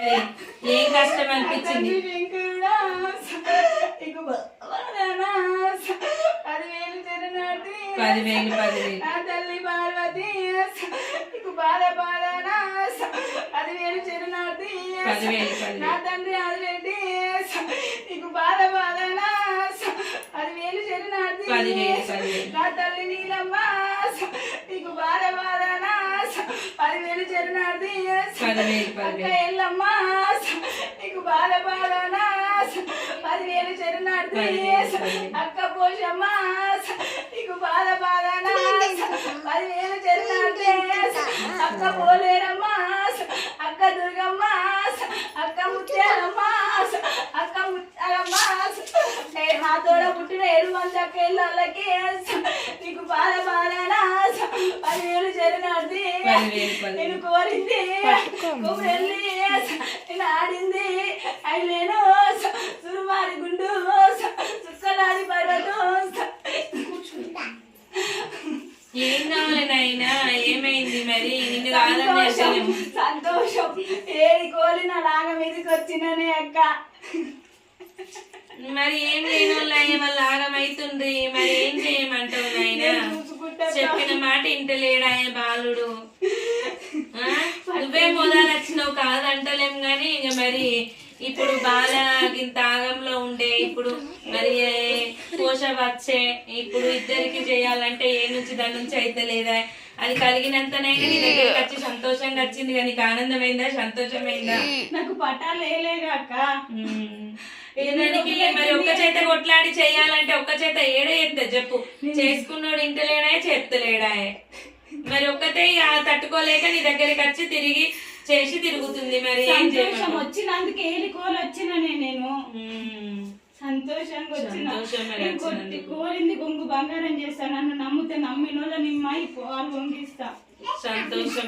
ఏం కష్టం అనిపించింది? 10,000 నా తల్లి పార్వతి బాధ బాధనా 10,000 చిరునాటి నా తండ్రి ఆదిరెడ్డి నీకు బాధ బాధనా 10,000 చిరునాటి నా తల్లి నీలమ్మ నీకు బాధ బాధనా 10,000 చిరునాటి అక్క ఎల్లమ్మ నీకు బాధ బాధనా 10,000 చిరునాటి అక్క పోషమ్మ నీకు బాధ బాధనా 10,000 చిరునాటి అక్క పోలేరమ్మ అక్క దుర్గమ్మ అక్క ముత్యాలమ్మ అక్క ముత్యాలమ్మ మా తోడ పుట్టిన 7 మంది అక్క ఇళ్ళకి నీకు బాధ బాధనా 10,000 చిరునాటి నేను కోరింది వెళ్ళి నేను ఆడింది అయిలేను సురుమారి గుండు సుక్కలాది పర్వతం. ఏం కావాలి నాయనా? ఏమైంది మరి? నిన్ను కాదని సంతోషం ఏది కోరిన లాగ మీదకి వచ్చిననే అక్క. మరి ఏం లేని వాళ్ళ ఆగమైతుంది. మరి ఏం చేయమంటావు నాయనా? చెప్పిన మాట ఇంటలేడు ఆయన బాలుడు. నువ్వే మొదలు వచ్చినావు కాదంటలేం గాని ఇక మరి ఇప్పుడు బాల ఇంత ఆగంలో ఉండే ఇప్పుడు మరి పోష వచ్చే ఇప్పుడు ఇద్దరికి చేయాలంటే ఏ నుంచి దాని నుంచి అయితే లేదా అది కలిగినంతనైనా నీ దగ్గరికి వచ్చి సంతోషంగా వచ్చింది కానీ నీకు ఆనందమైందా సంతోషమైందా? నాకు పటాలు వేయలేదు అక్క. దానికి మరి ఒక్క చేత కొట్లాడి చెయ్యాలంటే ఒక్క చేత ఏడే ఎత్తా చెప్పు. చేసుకున్నాడు ఇంటలేడా చెప్తలేడా? మరి ఒక్కతే తట్టుకోలేక నీ దగ్గరికి వచ్చి తిరిగి చేసి తిరుగుతుంది. మరి వచ్చినందుకు ఏలికోలు వచ్చిన నేను సంతోషంగా వచ్చిన కోరింది గొంగు బంగారం చేస్తా. నన్ను నమ్మితే నమ్మినోళ్ళ నిమ్మ పాలు పొంగిస్తా. సంతోషం.